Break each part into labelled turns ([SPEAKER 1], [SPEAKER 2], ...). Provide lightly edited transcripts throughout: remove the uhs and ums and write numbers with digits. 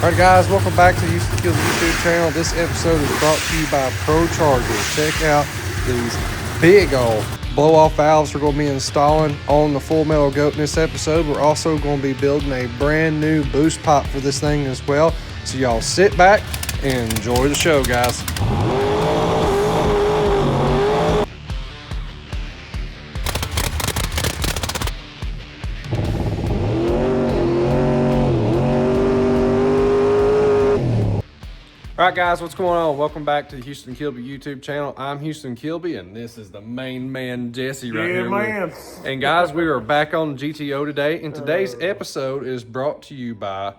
[SPEAKER 1] Alright guys, welcome back to the Houston Kilby YouTube channel. This episode is brought to you by ProCharger. Check out these big old blow-off valves we're going to be installing on the full metal goat in this episode. We're also going to be building a brand new boost pipe for this thing as well. So y'all sit back and enjoy the show, guys. Alright guys, what's going on? Welcome back to the Houston Kilby YouTube channel. I'm Houston Kilby and this is the main man Jesse right here.
[SPEAKER 2] Man.
[SPEAKER 1] And guys, we are back on GTO today, and today's episode is brought to you by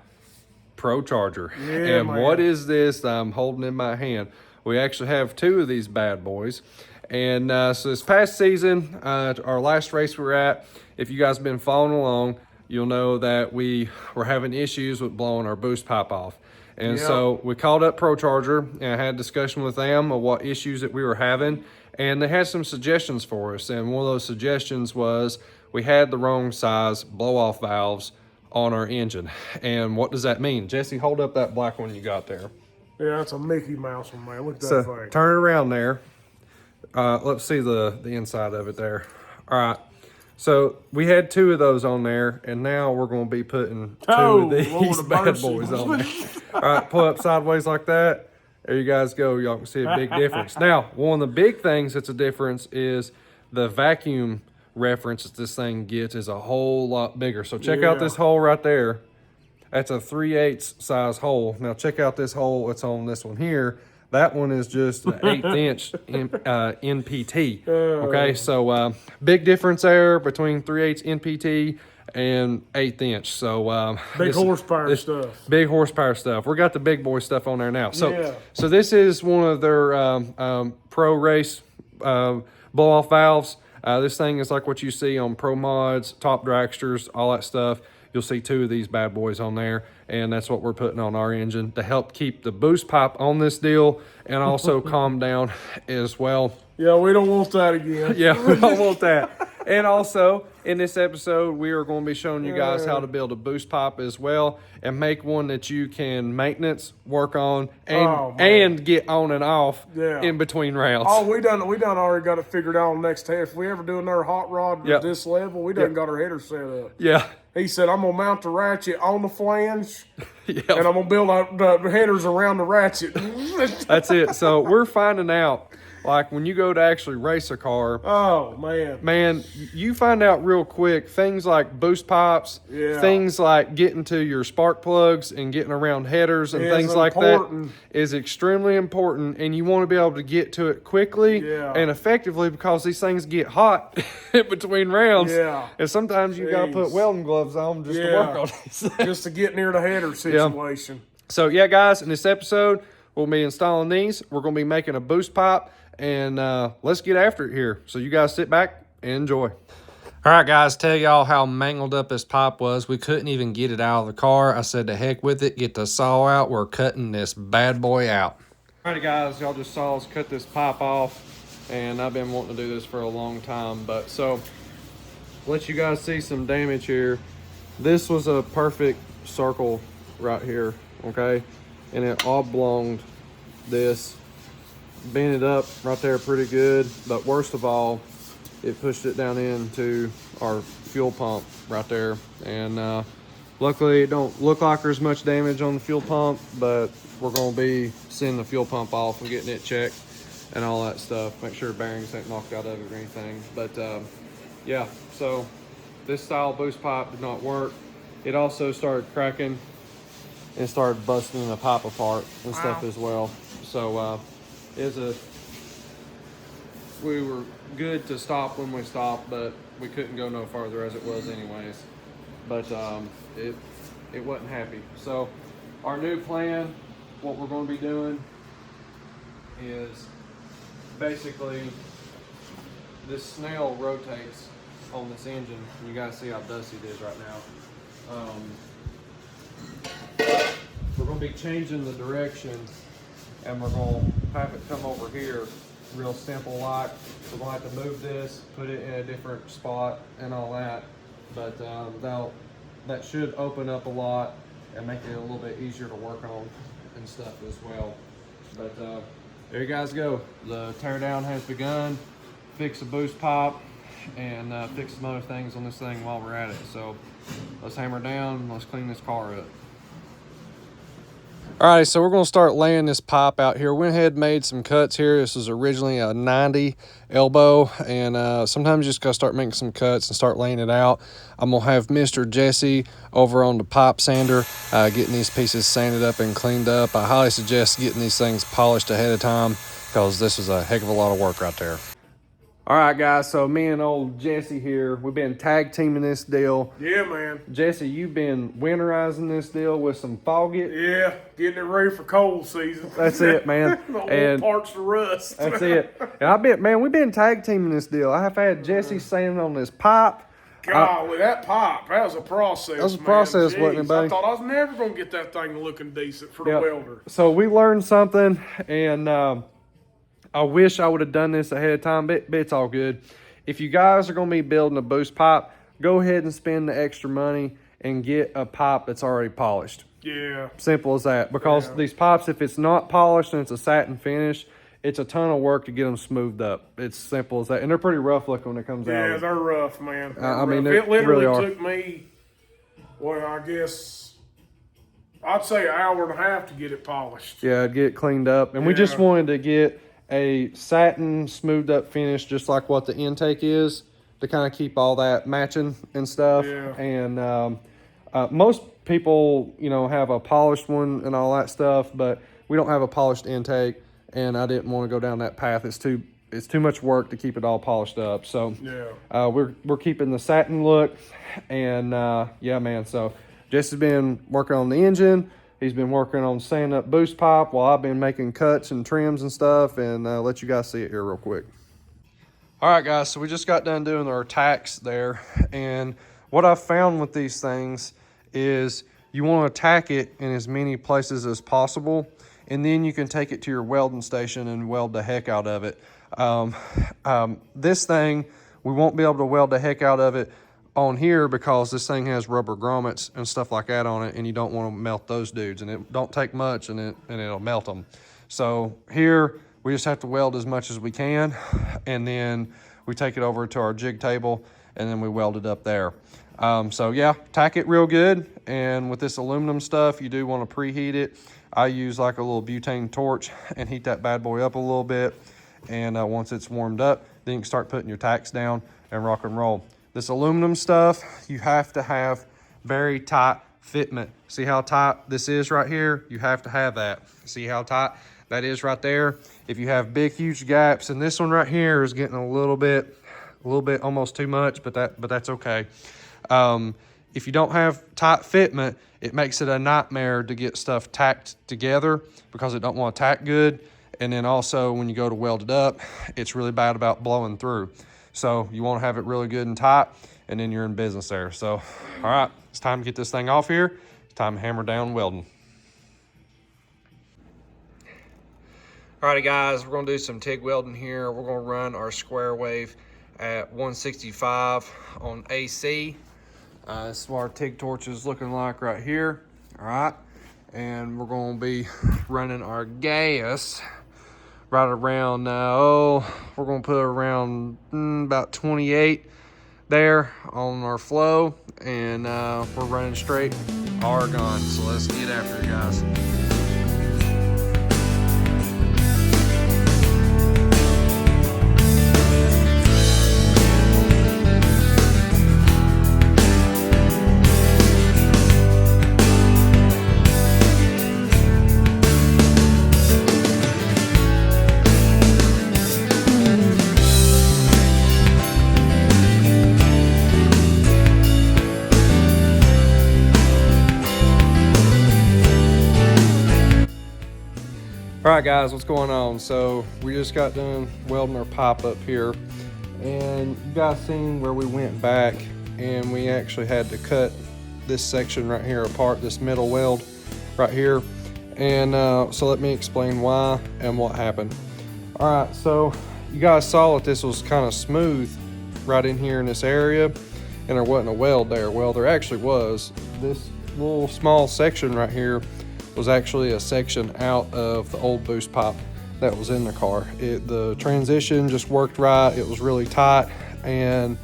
[SPEAKER 1] ProCharger. And
[SPEAKER 2] man.
[SPEAKER 1] What is this I'm holding in my hand? We actually have two of these bad boys. And so this past season, our last race we were at, if you guys have been following along, you'll know that we were having issues with blowing our boost pipe off. And so we called up ProCharger and I had a discussion with them of what issues that we were having. And they had some suggestions for us. And one of those suggestions was we had the wrong size blow-off valves on our engine. And what does that mean? Jesse, hold up that black one you got there.
[SPEAKER 2] Yeah, that's a Mickey Mouse one, man. Look at that
[SPEAKER 1] So
[SPEAKER 2] thing.
[SPEAKER 1] turn it around there. Let's see the inside of it there. All right. So we had two of those on there, and now we're going to be putting two of these bad boys on there. All right, pull up sideways like that. There you guys go. Y'all can see a big difference. Now, one of the big things that's a difference is the vacuum reference that this thing gets is a whole lot bigger. So check out this hole right there. That's a 3/8 size hole. Now check out this hole that's on this one here. That one is just an 1/8 inch NPT. Okay, so big difference there between 3/8 NPT and 1/8 inch. So
[SPEAKER 2] big horsepower stuff.
[SPEAKER 1] Big horsepower stuff. We got the big boy stuff on there now. So so this is one of their pro race blow-off valves. This thing is like what you see on pro mods, top dragsters, all that stuff. You'll see two of these bad boys on there, and that's what we're putting on our engine to help keep the boost pipe on this deal and also calm down as well.
[SPEAKER 2] Yeah, we don't want that again.
[SPEAKER 1] Yeah, we don't want that. And also, in this episode, we are going to be showing you guys how to build a boost pipe as well and make one that you can maintenance, work on, and get on and off in between rounds.
[SPEAKER 2] Oh, we done already got it figured out on next test. If we ever do another hot rod at this level, we done got our header set up.
[SPEAKER 1] Yeah.
[SPEAKER 2] He said, I'm going to mount the ratchet on the flange, and I'm going to build out the headers around the ratchet.
[SPEAKER 1] That's it. So we're finding out, like when you go to actually race a car, man, you find out real quick things like boost pipes, things like getting to your spark plugs and getting around headers and things like that is extremely important, and you want to be able to get to it quickly and effectively because these things get hot in between rounds. And sometimes you got to put welding gloves on just to work on these things.
[SPEAKER 2] Just to get near the header situation.
[SPEAKER 1] So yeah, guys, in this episode, we'll be installing these. We're going to be making a boost pipe. And let's get after it here. So you guys sit back and enjoy. All right, guys, tell y'all how mangled up this pipe was. We couldn't even get it out of the car. I said, to heck with it. Get the saw out. We're cutting this bad boy out. All right, guys, y'all just saw us cut this pipe off. And I've been wanting to do this for a long time. But so, let you guys see some damage here. This was a perfect circle right here, okay? And it oblonged this. Bent it up right there pretty good, but worst of all, it pushed it down into our fuel pump right there. And luckily it don't look like there's much damage on the fuel pump, but we're going to be sending the fuel pump off and getting it checked and all that stuff. Make sure bearings ain't knocked out of it or anything. But yeah, so this style boost pipe did not work. It also started cracking and started busting the pipe apart and stuff as well. So we were good to stop when we stopped, but we couldn't go no further as it was anyways. But it wasn't happy. So our new plan, what we're going to be doing is basically this snail rotates on this engine. You guys see how dusty it is right now. We're going to be changing the direction, and we're going to have it come over here real simple like. We're going to have to move this, put it in a different spot and all that, but that should open up a lot and make it a little bit easier to work on and stuff as well. But there you guys go. The tear down has begun. Fix the boost pop and fix some other things on this thing while we're at it. So let's hammer down, let's clean this car up. All right, so we're gonna start laying this pipe out here. Went ahead and made some cuts here. This was originally a 90 elbow, and sometimes you just gotta start making some cuts and start laying it out. I'm gonna have Mr. Jesse over on the pipe sander, getting these pieces sanded up and cleaned up. I highly suggest getting these things polished ahead of time because this is a heck of a lot of work right there. All right, guys, so me and old Jesse here, we've been tag teaming this deal.
[SPEAKER 2] Yeah, man.
[SPEAKER 1] Jesse, you've been winterizing this deal with some Fog-It.
[SPEAKER 2] Yeah, getting it ready for cold season.
[SPEAKER 1] That's it, man.
[SPEAKER 2] And parts to rust.
[SPEAKER 1] That's it. And I bet, man, we've been tag teaming this deal. I have had Jesse sanding on this pipe.
[SPEAKER 2] Golly, that pipe, that was a process.
[SPEAKER 1] That was a process, wasn't it, buddy?
[SPEAKER 2] I thought I was never going to get that thing looking decent for the welder.
[SPEAKER 1] So we learned something, and I wish I would have done this ahead of time, but it's all good. If you guys are going to be building a boost pipe, go ahead and spend the extra money and get a pipe that's already polished.
[SPEAKER 2] Yeah.
[SPEAKER 1] Simple as that. Because these pipes, if it's not polished and it's a satin finish, it's a ton of work to get them smoothed up. It's simple as that. And they're pretty rough looking when it comes out.
[SPEAKER 2] Yeah, they're rough, man.
[SPEAKER 1] I mean, they
[SPEAKER 2] it literally
[SPEAKER 1] really
[SPEAKER 2] took me, well, I guess, I'd say an hour and a half to get it polished.
[SPEAKER 1] Yeah, get it cleaned up. And we just wanted to get a satin smoothed up finish, just like what the intake is, to kind of keep all that matching and stuff.
[SPEAKER 2] Yeah.
[SPEAKER 1] And most people, you know, have a polished one and all that stuff, but we don't have a polished intake, and I didn't want to go down that path. It's too much work to keep it all polished up. So we're keeping the satin look, and yeah, man. So Jesse's been working on the engine. He's been working on sanding up boost pipe while I've been making cuts and trims and stuff, and let you guys see it here real quick. All right, guys, so we just got done doing our tacks there, and what I've found with these things is you want to tack it in as many places as possible, and then you can take it to your welding station and weld the heck out of it. This thing, we won't be able to weld the heck out of it on here because this thing has rubber grommets and stuff like that on it, and you don't want to melt those dudes, and it don't take much, and it'll melt them. So here we just have to weld as much as we can, and then we take it over to our jig table, and then we weld it up there. So yeah, tack it real good, and with this aluminum stuff, you do want to preheat it. I use like a little butane torch and heat that bad boy up a little bit, and once it's warmed up, then you can start putting your tacks down and rock and roll. This aluminum stuff, you have to have very tight fitment. See how tight this is right here? You have to have that. See how tight that is right there? If you have big, huge gaps, and this one right here is getting a little bit almost too much, but that's okay. If you don't have tight fitment, it makes it a nightmare to get stuff tacked together because it don't want to tack good. And then also when you go to weld it up, it's really bad about blowing through. So you want to have it really good and tight, and then you're in business there. So, all right, it's time to get this thing off here. It's time to hammer down welding. All righty, guys, we're going to do some TIG welding here. We're going to run our square wave at 165 on AC. This is what our TIG torch is looking like right here. All right, and we're going to be running our gas right around, we're going to put around about 28 there on our flow, and we're running straight argon. So let's get after it, guys. All right, guys, what's going on? So we just got done welding our pipe up here, and you guys seen where we went back and we actually had to cut this section right here apart, this middle weld right here. And so let me explain why and what happened. All right, so you guys saw that this was kind of smooth right in here in this area, and there wasn't a weld there. Well, there actually was. This little small section right here was actually a section out of the old boost pipe that was in the car. The transition just worked right. It was really tight, and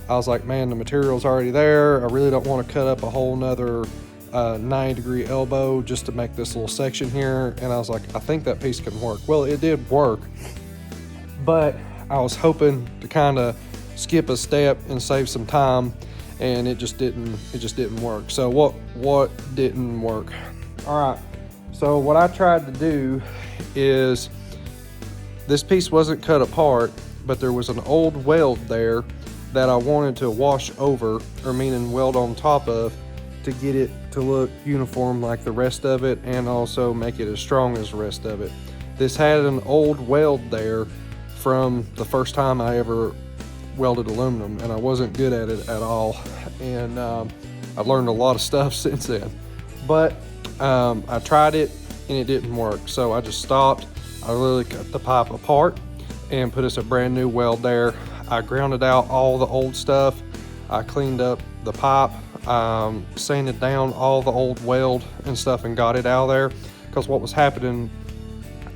[SPEAKER 1] I was like, man, the material's already there. I really don't want to cut up a whole nother 90-degree elbow just to make this little section here. And I was like, I think that piece can work. Well, it did work, but I was hoping to kind of skip a step and save some time, and it just didn't work. So what didn't work? All right, so what I tried to do is, this piece wasn't cut apart, but there was an old weld there that I wanted to wash over, or meaning weld on top of, to get it to look uniform like the rest of it, and also make it as strong as the rest of it. This had an old weld there from the first time I ever welded aluminum, and I wasn't good at it at all, and I've learned a lot of stuff since then. But I tried it and it didn't work, so I just stopped. I literally cut the pipe apart and put us a brand new weld there. I grounded out all the old stuff. I cleaned up the pipe, sanded down all the old weld and stuff, and got it out of there. Because what was happening,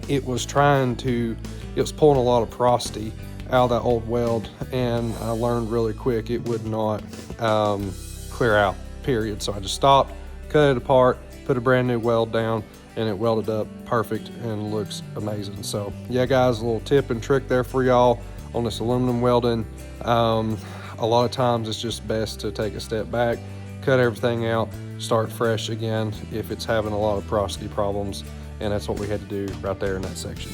[SPEAKER 1] it was pulling a lot of porosity out of that old weld, and I learned really quick it would not clear out, period. So I just stopped, cut it apart, put a brand new weld down, and it welded up perfect and looks amazing. So yeah, guys, a little tip and trick there for y'all on this aluminum welding. A lot of times it's just best to take a step back, cut everything out, start fresh again if it's having a lot of porosity problems, and that's what we had to do right there in that section.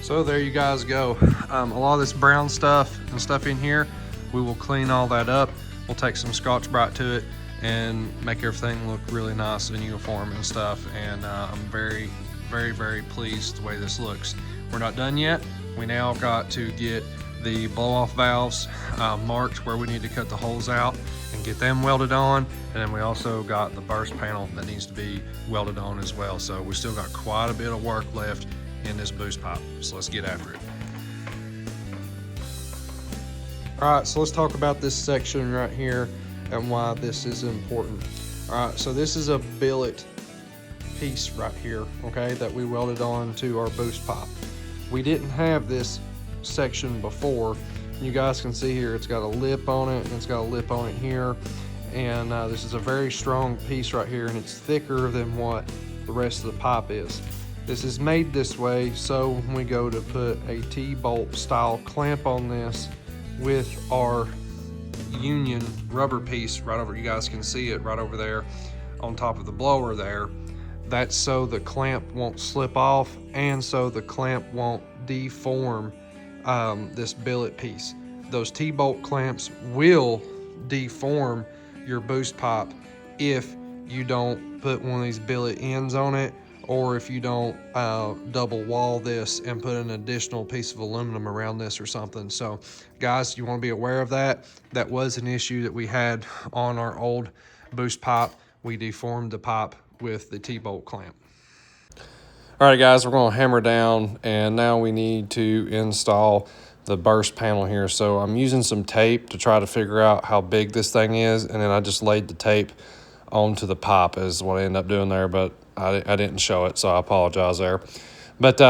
[SPEAKER 1] So there you guys go. A lot of this brown stuff and stuff in here, we will clean all that up. We'll take some Scotch-Brite to it and make everything look really nice and uniform and stuff. And I'm very, very, very pleased the way this looks. We're not done yet. We now got to get the blow-off valves marked where we need to cut the holes out and get them welded on. And then we also got the burst panel that needs to be welded on as well. So we still got quite a bit of work left in this boost pipe. So let's get after it. All right, so let's talk about this section right here and why this is important. All right, so this is a billet piece right here, okay, that we welded on to our boost pipe. We didn't have this section before. You guys can see here, it's got a lip on it, and it's got a lip on it here. And this is a very strong piece right here, and it's thicker than what the rest of the pipe is. This is made this way, so when we go to put a T-bolt style clamp on this with our union rubber piece right over, you guys can see it right over there on top of the blower there, that's so the clamp won't slip off and so the clamp won't deform this billet piece. Those T-bolt clamps will deform your boost pipe if you don't put one of these billet ends on it, or if you don't double wall this and put an additional piece of aluminum around this or something. So guys, you want to be aware of that. That was an issue that we had on our old boost pipe. We deformed the pipe with the T-bolt clamp. All right, guys, we're going to hammer down, and now we need to install the burst panel here. So I'm using some tape to try to figure out how big this thing is, and then I just laid the tape onto the pipe is what I ended up doing there, but I didn't show it, so I apologize there. But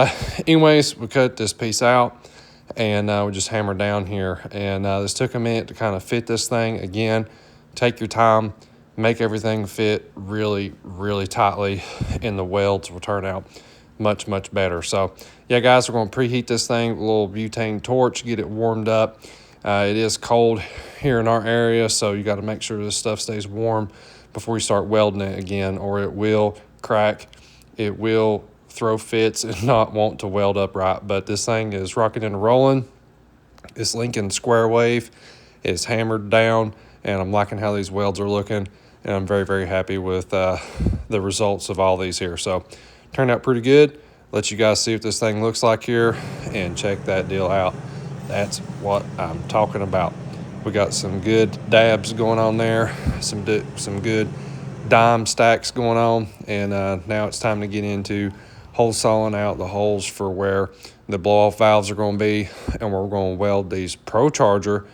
[SPEAKER 1] anyways, we cut this piece out, and we just hammered down here. And this took a minute to kind of fit this thing. Again, take your time, make everything fit really, really tightly, and the welds will turn out much, much better. So yeah, guys, we're going to preheat this thing with a little butane torch, get it warmed up. It is cold here in our area, so you got to make sure this stuff stays warm before you start welding it again, or it will crack, it will throw fits and not want to weld up right. But this thing is rocking and rolling. It's Lincoln Square Wave. It's hammered down, and I'm liking how these welds are looking, and I'm very, very happy with the results of all these here. So turned out pretty good. Let you guys see what this thing looks like here and check that deal out. That's what I'm talking about. We got some good dabs going on there, some good dime stacks going on, and now it's time to get into hole sawing out the holes for where the blow-off valves are going to be, and we're going to weld these ProCharger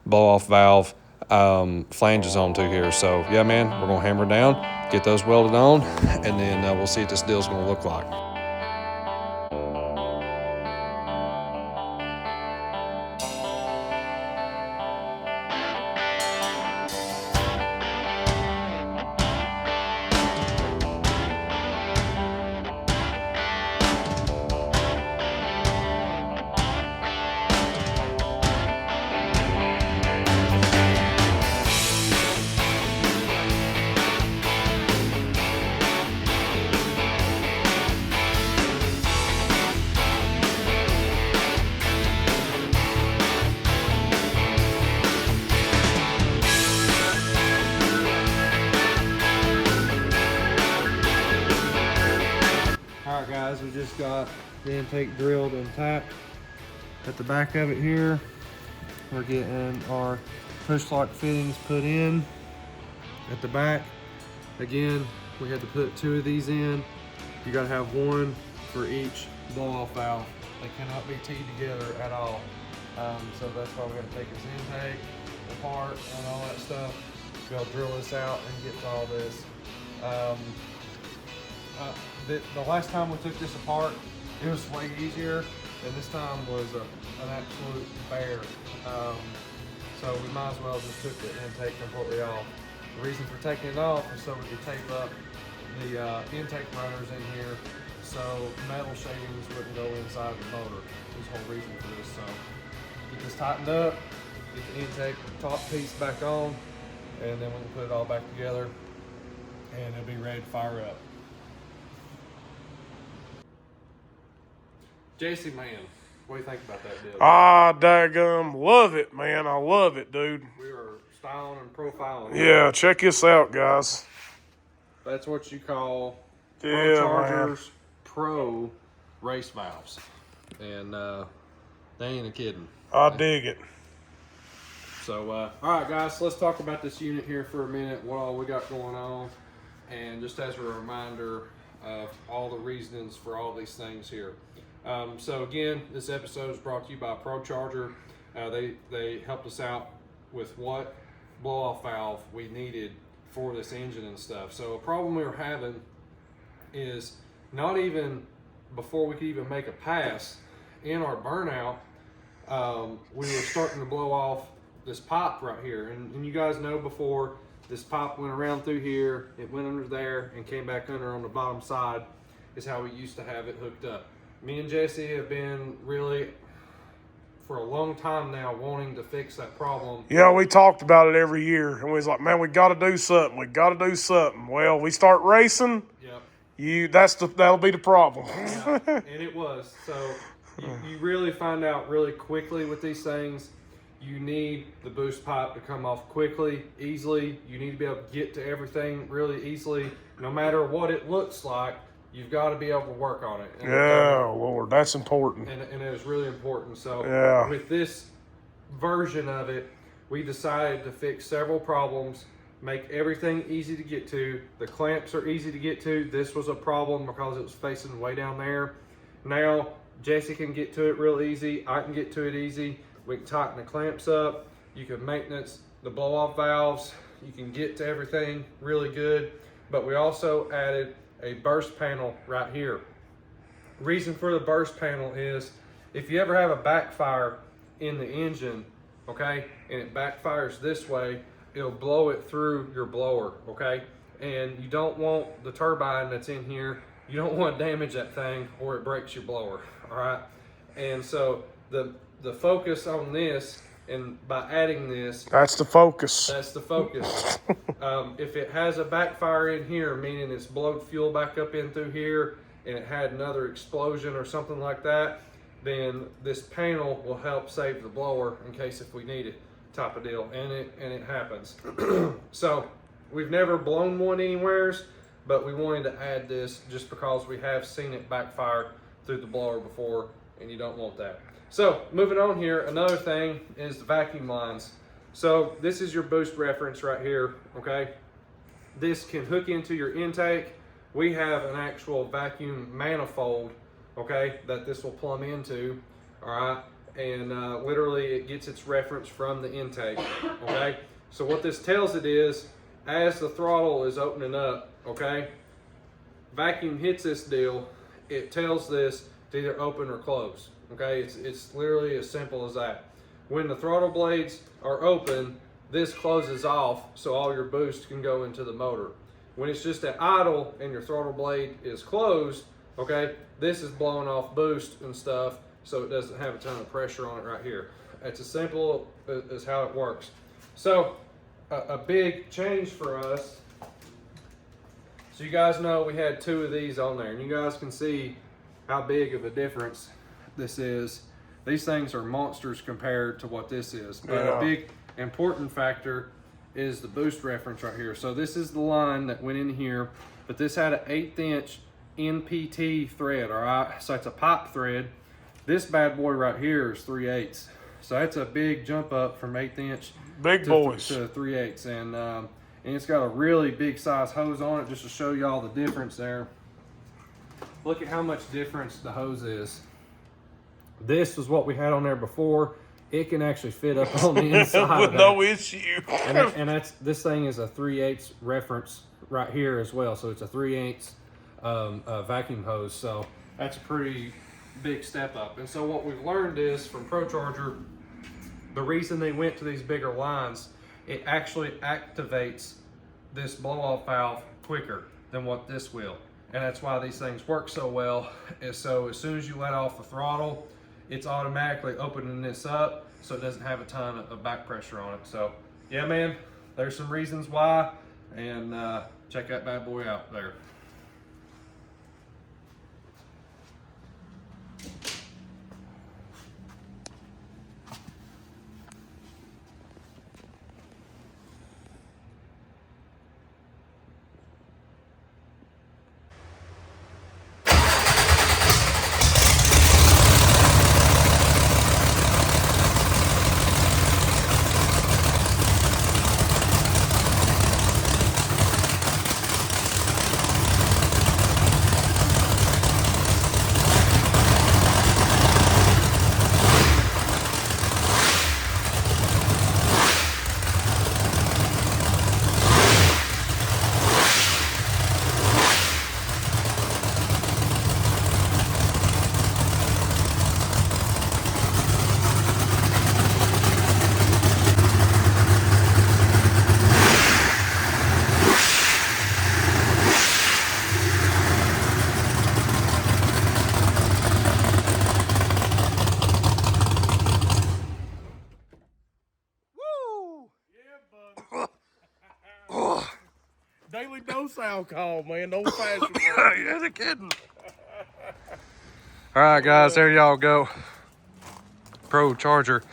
[SPEAKER 1] blow-off valve flanges onto here. So yeah, man, we're gonna hammer down, get those welded on, and then we'll see what this deal's gonna look like. Alright guys, we just got the intake drilled and tapped at the back of it here. We're getting our push lock fittings put in at the back. Again, we had to put 2 of these in. You gotta have 1 for each blow-off valve. They cannot be teed together at all. So that's why we have to take this intake apart and all that stuff. We'll drill this out and get to all this. The last time we took this apart, it was way easier, and this time was an absolute bear. So we might as well just took the intake completely off. The reason for taking it off is so we could tape up the intake runners in here so metal shavings wouldn't go inside the motor. That's the whole reason for this. So get this tightened up, get the intake top piece back on, and then we can put it all back together and it'll be ready to fire up. JC, man, what do you think about that deal?
[SPEAKER 2] Ah, daggum, love it, man. I love it, dude.
[SPEAKER 1] We were styling and profiling.
[SPEAKER 2] Yeah, check this out, guys.
[SPEAKER 1] That's what you call
[SPEAKER 2] Yeah,
[SPEAKER 1] ProCharger's Pro race valves. And they ain't a kidding.
[SPEAKER 2] I dig it.
[SPEAKER 1] So, all right, guys, so let's talk about this unit here for a minute, what all we got going on. And just as a reminder of all the reasonings for all these things here. So again, this episode is brought to you by ProCharger. They helped us out with what blow-off valve we needed for this engine and stuff. So a problem we were having is not even before we could even make a pass in our burnout, we were starting to blow off this pipe right here. And you guys know before, this pipe went around through here, it went under there and came back under on the bottom side is how we used to have it hooked up. Me and Jesse have been really, for a long time now, wanting to fix that problem.
[SPEAKER 2] Yeah, we talked about it every year, and we was like, man, we got to do something. We got to do something. Well, we start racing.
[SPEAKER 1] Yep.
[SPEAKER 2] That'll be the problem.
[SPEAKER 1] Yeah, and it was. So you really find out really quickly with these things. You need the boost pipe to come off quickly, easily. You need to be able to get to everything really easily, no matter what it looks like. You've got to be able to work on it. And
[SPEAKER 2] yeah, Lord, that's important.
[SPEAKER 1] And it is really important. So
[SPEAKER 2] yeah.
[SPEAKER 1] With this version of it, we decided to fix several problems, make everything easy to get to. The clamps are easy to get to. This was a problem because it was facing way down there. Now, Jesse can get to it real easy. I can get to it easy. We can tighten the clamps up. You can maintenance the blow-off valves. You can get to everything really good. But we also added a burst panel right here. Reason for the burst panel is if you ever have a backfire in the engine, okay, and it backfires this way, it'll blow it through your blower, okay? And you don't want the turbine that's in here, you don't want to damage that thing or it breaks your blower, all right? And so the focus on this, and by adding this,
[SPEAKER 2] that's the focus.
[SPEAKER 1] That's the focus. If it has a backfire in here, meaning it's blowed fuel back up in through here, and it had another explosion or something like that, then this panel will help save the blower in case if we need it, type of deal. And it happens. So we've never blown one anywheres, but we wanted to add this just because we have seen it backfire through the blower before, and you don't want that. So moving on here, another thing is the vacuum lines. So this is your boost reference right here, okay? This can hook into your intake. We have an actual vacuum manifold, okay, that this will plumb into, all right? And literally it gets its reference from the intake, okay? So what this tells it is, as the throttle is opening up, okay, vacuum hits this deal, it tells this to either open or close. Okay, it's literally as simple as that. When the throttle blades are open, this closes off so all your boost can go into the motor. When it's just at idle and your throttle blade is closed, okay, this is blowing off boost and stuff so it doesn't have a ton of pressure on it right here. It's as simple as how it works. So a big change for us. So you guys know we had 2 of these on there, and you guys can see how big of a difference this is. These things are monsters compared to what this is. But a big important factor is the boost reference right here. So this is the line that went in here, but this had an 1/8 inch NPT thread, all right? So it's a pipe thread. This bad boy right here is 3/8. So that's a big jump up from 1/8 inch
[SPEAKER 2] Big boys.
[SPEAKER 1] to 3/8. And it's got a really big size hose on it, just to show y'all the difference there. Look at how much difference the hose is. This was what we had on there before. It can actually fit up on the inside
[SPEAKER 2] with
[SPEAKER 1] of that.
[SPEAKER 2] no issue.
[SPEAKER 1] and that's, this thing is a 3/8 reference right here as well. So it's a 3/8 vacuum hose. So that's a pretty big step up. And so what we've learned is from ProCharger, the reason they went to these bigger lines, it actually activates this blow-off valve quicker than what this will. And that's why these things work so well. Is so as soon as you let off the throttle, it's automatically opening this up so it doesn't have a ton of back pressure on it. So yeah, man, there's some reasons why, and check that bad boy out there.
[SPEAKER 2] Daily dose alcohol, man. Old fashioned.
[SPEAKER 1] You're kidding. All right, guys, there y'all go. ProCharger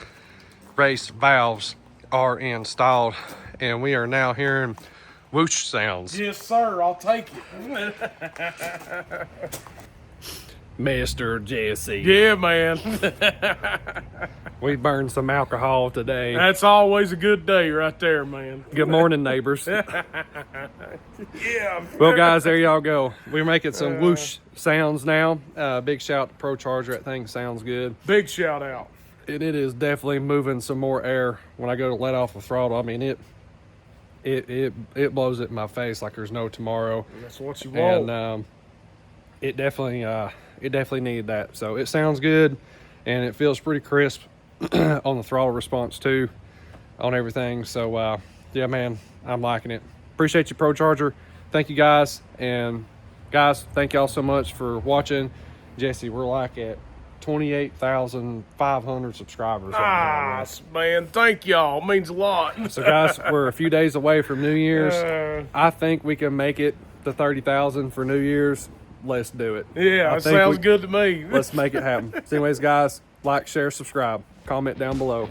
[SPEAKER 1] race valves are installed, and we are now hearing whoosh sounds.
[SPEAKER 2] Yes, sir. I'll take it.
[SPEAKER 1] Mr. Jesse.
[SPEAKER 2] Yeah, man.
[SPEAKER 1] We burned some alcohol today.
[SPEAKER 2] That's always a good day right there, man.
[SPEAKER 1] Good morning, neighbors.
[SPEAKER 2] Yeah.
[SPEAKER 1] Well, guys, there y'all go. We're making some whoosh sounds now. Big shout to ProCharger. That thing sounds good.
[SPEAKER 2] Big shout out.
[SPEAKER 1] And it is definitely moving some more air when I go to let off the throttle. I mean, it blows it in my face like there's no tomorrow.
[SPEAKER 2] That's what you want.
[SPEAKER 1] And it definitely needed that. So it sounds good, and it feels pretty crisp on the throttle response too, on everything. So yeah, man, I'm liking it. Appreciate you, ProCharger. Thank you, guys. And guys, thank y'all so much for watching. Jesse, we're like at 28,500 subscribers right now.
[SPEAKER 2] Man, thank y'all. It means a lot.
[SPEAKER 1] So guys, we're a few days away from New Year's. I think we can make it to 30,000 for New Year's. Let's do it.
[SPEAKER 2] Yeah, it sounds good to me.
[SPEAKER 1] Let's make it happen. So anyways, guys, like, share, subscribe, comment down below.